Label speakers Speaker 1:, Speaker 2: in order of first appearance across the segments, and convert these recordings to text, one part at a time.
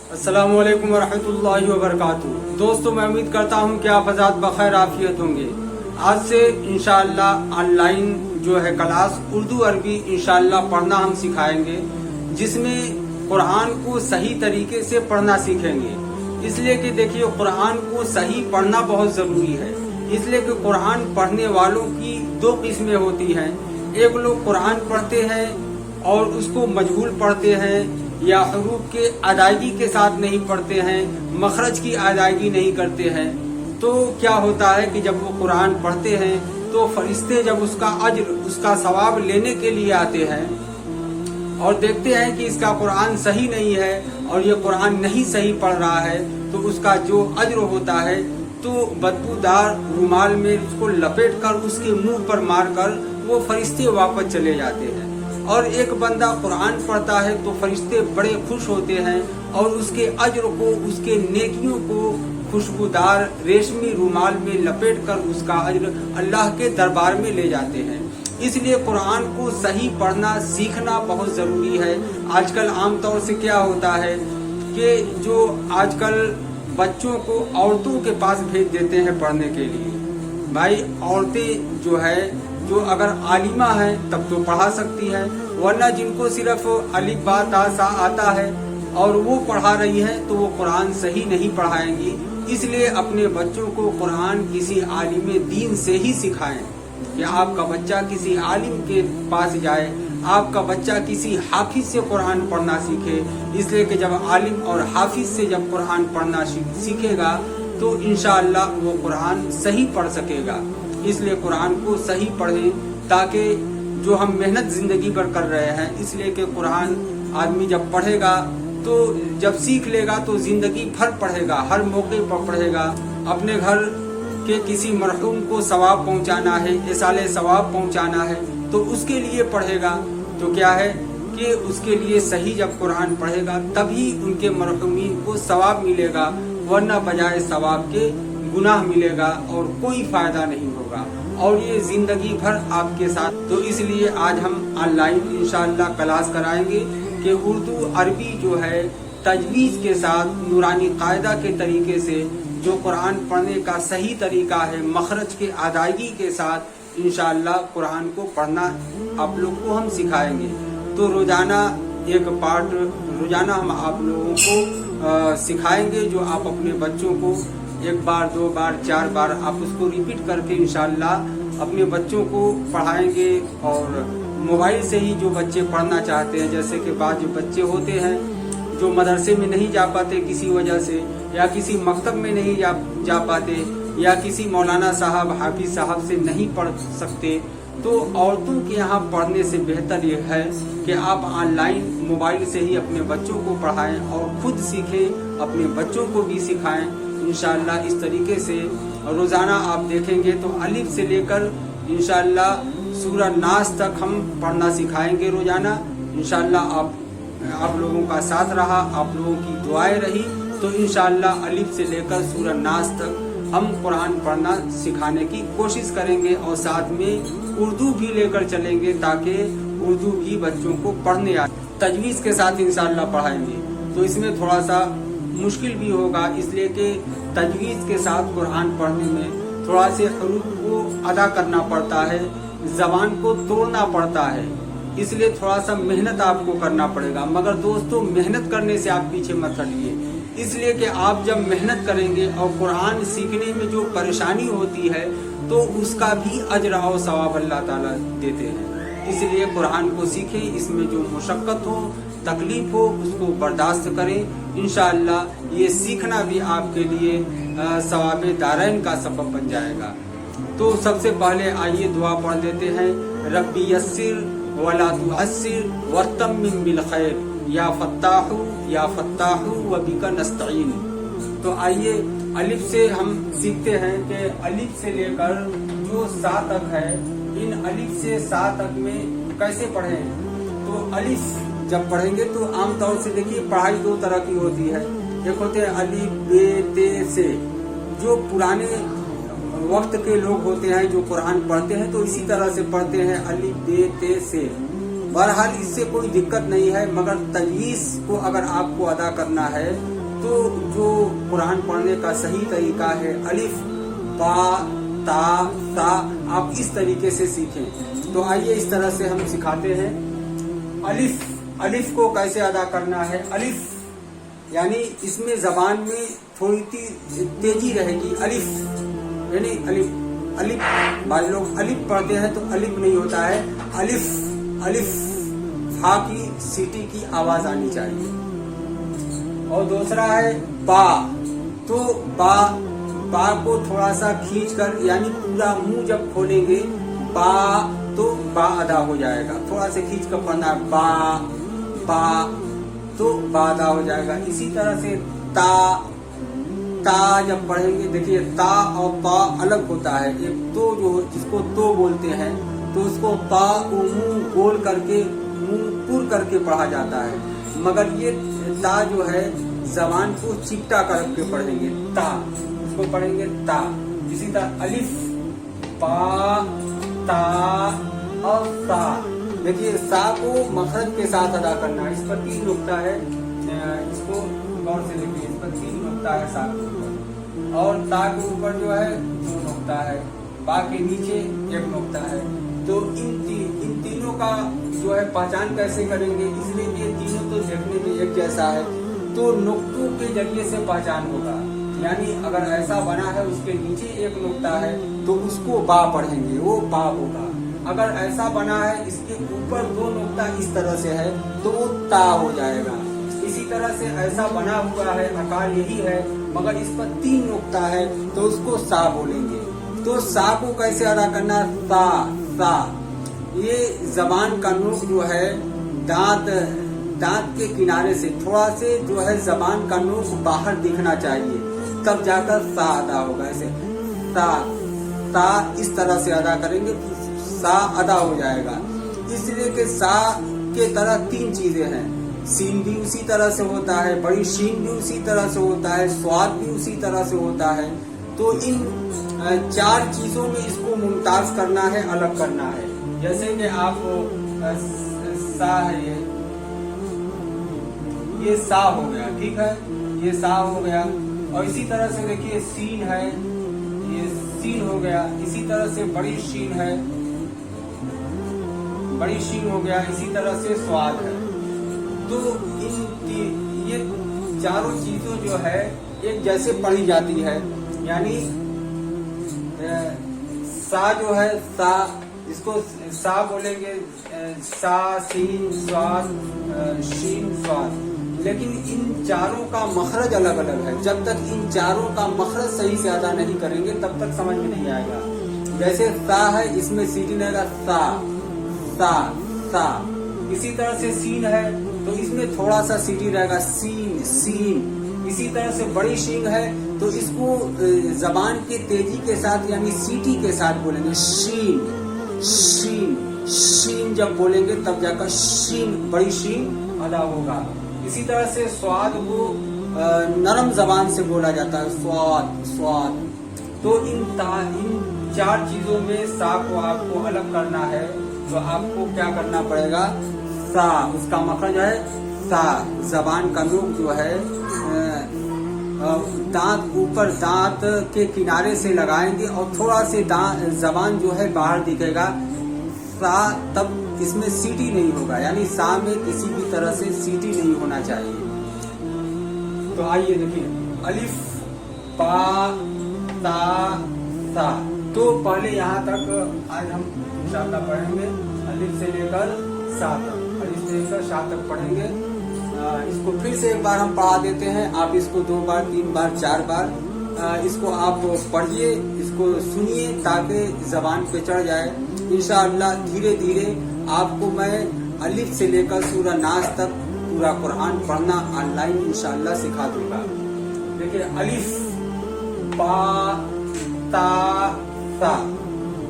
Speaker 1: अस्सलाम वालेकुम वरहमतुल्लाहि वबरकातुहू। दोस्तों, मैं उम्मीद करता हूँ कि आप आज़ाद बखैर आफियत होंगे। आज से इंशाअल्लाह ऑनलाइन जो है क्लास उर्दू अरबी इंशाअल्लाह पढ़ना हम सिखाएंगे, जिसमें कुरान को सही तरीके से पढ़ना सीखेंगे। इसलिए कि देखिए, कुरान को सही पढ़ना बहुत ज़रूरी है। इसलिए कि कुरान पढ़ने वालों की दो किस्में होती हैं। एक लोग कुरान पढ़ते हैं और उसको मजहूल पढ़ते हैं, या हरूफ के अदायगी के साथ नहीं पढ़ते हैं, मखरज की अदायगी नहीं करते हैं। तो क्या होता है कि जब वो कुरान पढ़ते हैं तो फरिश्ते जब उसका अज्र, उसका सवाब लेने के लिए आते हैं और देखते हैं कि इसका कुरान सही नहीं है और ये कुरान नहीं सही पढ़ रहा है, तो उसका जो अज्र होता है तो बदबूदार रुमाल में उसको लपेट कर उसके मुंह पर मारकर वो फरिश्ते वापस चले जाते हैं। और एक बंदा कुरान पढ़ता है तो फरिश्ते बड़े खुश होते हैं और उसके अज्र को, उसके नेकियों को खुशबूदार रेशमी रुमाल में लपेट कर उसका अज्र अल्लाह के दरबार में ले जाते हैं। इसलिए कुरान को सही पढ़ना सीखना बहुत जरूरी है। आजकल आमतौर से क्या होता है कि जो आजकल बच्चों को औरतों के पास भेज देते हैं पढ़ने के लिए। भाई, औरतें जो है, जो अगर आलिमा है तब तो पढ़ा सकती है, वरना जिनको सिर्फ अलिफ बा ता सा आता है और वो पढ़ा रही है तो वो कुरान सही नहीं पढ़ाएंगी। इसलिए अपने बच्चों को कुरान किसी आलिम दीन से ही सिखाएं कि आपका बच्चा किसी आलिम के पास जाए, आपका बच्चा किसी हाफिज से कुरान पढ़ना सीखे। इसलिए कि जब आलिम और हाफिज से जब कुरान पढ़ना सीखेगा तो इंशाअल्लाह वो कुरान सही पढ़ सकेगा। इसलिए कुरान को सही पढ़ें, ताकि जो हम मेहनत जिंदगी भर कर रहे हैं, इसलिए कि कुरान आदमी जब पढ़ेगा तो जब सीख लेगा तो जिंदगी भर पढ़ेगा, हर मौके पर पढ़ेगा। अपने घर के किसी मरहूम को सवाब पहुंचाना है, इसाले सवाब पहुंचाना है, तो उसके लिए पढ़ेगा। तो क्या है कि उसके लिए सही जब कुरान पढ़ेगा तभी उनके मरहूमीन को सवाब मिलेगा, वरना बजाय सवाब के गुनाह मिलेगा और कोई फायदा नहीं होगा, और ये जिंदगी भर आपके साथ। तो इसलिए आज हम ऑनलाइन इंशाअल्लाह क्लास कराएंगे कि उर्दू अरबी जो है तजवीज़ के साथ नूरानी कायदा के तरीके से जो कुरान पढ़ने का सही तरीका है, मखरज के अदायगी के साथ इंशाअल्लाह कुरान को पढ़ना आप लोग को हम सिखाएंगे। तो रोजाना एक पार्ट रोजाना हम आप लोगों को सिखाएंगे, जो आप अपने बच्चों को एक बार, दो बार, चार बार आप उसको रिपीट करके इंशाअल्लाह अपने बच्चों को पढ़ाएंगे। और मोबाइल से ही जो बच्चे पढ़ना चाहते हैं, जैसे कि बाद जो बच्चे होते हैं जो मदरसे में नहीं जा पाते किसी वजह से, या किसी मकतब में नहीं जा पाते, या किसी मौलाना साहब, हाफिज साहब से नहीं पढ़ सकते, तो औरतों के यहाँ पढ़ने से बेहतर ये है कि आप ऑनलाइन मोबाइल से ही अपने बच्चों को पढ़ाएं और खुद सीखें, अपने बच्चों को भी सिखाएं। इंशाअल्लाह इस तरीके से रोजाना आप देखेंगे तो अलिफ से लेकर इंशाअल्लाह सूरह नास तक हम पढ़ना सिखाएंगे रोजाना। इंशाअल्लाह आप लोगों का साथ रहा, आप लोगों की दुआएं रही, तो इंशाअल्लाह अलिफ से लेकर सूरह नास तक हम कुरान पढ़ना सिखाने की कोशिश करेंगे, और साथ में उर्दू भी लेकर चलेंगे ताकि उर्दू भी बच्चों को पढ़ने आए। तजवीज़ के साथ इंशाअल्लाह पढ़ाएंगे, तो इसमें थोड़ा सा मुश्किल भी होगा, इसलिए कि तजवीज़ के साथ कुरान पढ़ने में थोड़ा से हरूफ को अदा करना पड़ता है, ज़बान को तोड़ना पड़ता है, इसलिए थोड़ा सा मेहनत आपको करना पड़ेगा। मगर दोस्तों, मेहनत करने से आप पीछे मत हटिए, इसलिए कि आप जब मेहनत करेंगे और कुरान सीखने में जो परेशानी होती है तो उसका भी अजर और सवाब अल्लाह ताला देते हैं। इसलिए कुरान को सीखें, इसमें जो मुशक्कत हो, तकलीफ हो, उसको बर्दाश्त करें। इंशाअल्लाह ये सीखना भी आपके लिए सवाब दारैन का सबब बन जाएगा। तो सबसे पहले आइए दुआ पढ़ देते हैं। रब्बी यस्सिर वला तुअस्सिर वतम्मिम बिल खैर या फत्ताहु व बिका नस्तईन। तो आइए अलिफ से हम सीखते हैं कि अलिफ से लेकर जो सा तक है, इन अलिफ से सा तक में कैसे पढ़ें। तो अलिफ जब पढ़ेंगे तो आमतौर से देखिए पढ़ाई दो तरह की होती है। एक होते हैं अलिफ बे ते से, जो पुराने वक्त के लोग होते हैं जो कुरान पढ़ते हैं तो इसी तरह से पढ़ते हैं, अलिफ बे ते से। बहरहाल इससे कोई दिक्कत नहीं है, मगर तजवीज़ को अगर आपको अदा करना है तो जो कुरान पढ़ने का सही तरीका है अलिफ बा ता सा, आप इस तरीके से सीखें। तो आइए इस तरह से हम सिखाते हैं। अलिफ को कैसे अदा करना है। अलिफ यानी इसमें जबान में थोड़ी तेजी रहेगी। अलिफ यानी अलिफ भाई लोग अलिफ पढ़ते हैं तो अलिफ नहीं होता है, अलिफ हा की सीटी की आवाज आनी चाहिए। और दूसरा है बा, तो बा को थोड़ा सा खींच कर, यानी पूरा मुंह जब खोलेंगे बा तो बा अदा हो जाएगा। थोड़ा से खींच कर पढ़ना है बा तो बा अदा हो जाएगा। इसी तरह से ता जब पढ़ेंगे, देखिए ता और ता अलग होता है। एक तो जो जिसको तो बोलते हैं तो उसको ता मुंह गोल करके मुंह पुर करके पढ़ा जाता है, मगर ये ता जो है जबान को चिपटा करके पढ़ेंगे, ता इसको पढ़ेंगे ता। इसी तरह अलिफ बा ता और सा, देखिए सा को मखरज के साथ अदा करना है। इस पर 3 नुक्ता है, इसको गौर से देखिए, इस पर 3 नुक्ता है सा के ऊपर, और ता के ऊपर जो है 2 नुक्ता है, बा के नीचे 1 नुक्ता है। तो इन तीनों का जो है पहचान कैसे करेंगे, इसलिए ये तीनों तो देखने में एक जैसा है, तो नुक्तों के जरिए से पहचान होगा। यानी अगर ऐसा बना है उसके नीचे 1 नुक्ता है तो उसको बा पढ़ेंगे, वो बा होगा। अगर ऐसा बना है इसके ऊपर 2 नुक्ता इस तरह से है तो वो ता हो जाएगा। इसी तरह से ऐसा बना हुआ है, आकार यही है मगर इस पर 3 नुक्ता है तो उसको सा बोलेंगे। तो सा को कैसे अदा करना, सा। ये जबान का नोक जो है दांत के किनारे से थोड़ा से जो है जबान का नोक बाहर दिखना चाहिए, तब जाकर सा अदा होगा। ऐसे सा इस तरह से अदा करेंगे तो सा अदा हो जाएगा। इसलिए कि सा के तरह 3 चीजें हैं, सीन भी उसी तरह से होता है, बड़ी शीन भी उसी तरह से होता है, स्वाद भी उसी तरह से होता है। तो इन 4 चीजों में इसको मुमताज करना है, अलग करना है। जैसे कि आप सा है, ये सा हो गया, ठीक है, ये सा हो गया। और इसी तरह से देखिए सीन है, ये सीन हो गया। इसी तरह से बड़ी शीन है, बड़ी शीन हो गया। इसी तरह से स्वाद है। तो ये चारों चीजों जो है एक जैसे पढ़ी जाती है। यानी सा जो है सा, इसको सा बोलेंगे, सा सीन स्वाद शीन स्वाद, लेकिन इन चारों का मखरज अलग अलग है। जब तक इन चारों का मखरज सही से अदा नहीं करेंगे तब तक समझ में नहीं आएगा। जैसे सा है, इसमें सीटी रहेगा सा। इसी तरह से सीन है तो इसमें थोड़ा सा सीटी रहेगा, सीन। इसी तरह से बड़ी शीन है तो इसको जबान के तेजी के साथ यानी सीटी के साथ बोलेंगे, शीन जब बोलेंगे तब जाकर शीन, बड़ी शीन अदा होगा। इसी तरह से स्वाद को नरम जबान से बोला जाता है, स्वाद। तो इन 4 चीजों में सा को आपको अलग करना है तो आपको क्या करना पड़ेगा, सा उसका मखरज है सा। जबान का नोक जो है दांत ऊपर दांत के किनारे से लगाएंगे और थोड़ा से जबान जो है बाहर दिखेगा, सा। तब इसमें सीटी नहीं होगा, यानी सा में किसी भी तरह से सीटी नहीं होना चाहिए। तो आइए देखिए, अलिफ बा ता सा। तो पहले यहाँ तक आज हम इंशाअल्लाह पढ़ेंगे, अलिफ से लेकर सा तक, अलिफ से लेकर सा तक पढ़ेंगे। इसको फिर से एक बार हम पढ़ा देते हैं, आप इसको 2 बार 3 बार 4 बार इसको आप पढ़िए, इसको सुनिए ताकि जबान पे चढ़ जाए। इंशाअल्लाह धीरे धीरे आपको मैं अलिफ से लेकर सूरह नास तक पूरा कुरान पढ़ना ऑनलाइन इंशाअल्लाह सिखा दूंगा। देखिए, अलिफ बा ता सा,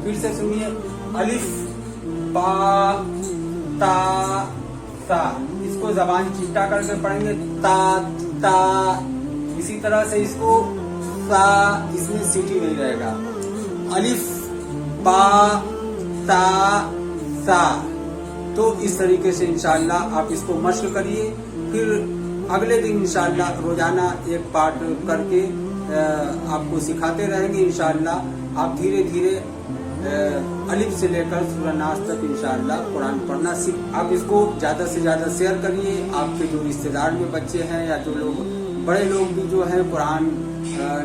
Speaker 1: फिर से सुनिए, अलिफ बा ता सा। इसको जबान चिपटा करके पढ़ेंगे, ता। इसी तरह से इसको सा, इसमें सीटी नहीं रहेगा। अलिफ बा ता सा। तो इस तरीके से इंशाअल्लाह आप इसको मश्क करिए, फिर अगले दिन इंशाअल्लाह रोजाना एक पाठ करके आपको सिखाते रहेंगे। इंशाअल्लाह आप धीरे धीरे अलिफ से लेकर सूरह नास तक इंशाअल्लाह कुरान पढ़ना सीख। आप इसको ज्यादा से ज्यादा शेयर करिए। आपके जो रिश्तेदार में बच्चे हैं या जो लोग बड़े लोग भी जो हैं कुरान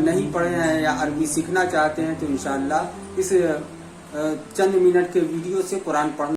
Speaker 1: नहीं पढ़े हैं या अरबी सीखना चाहते हैं तो इंशाअल्लाह इस चंद मिनट के वीडियो से कुरान पढ़ना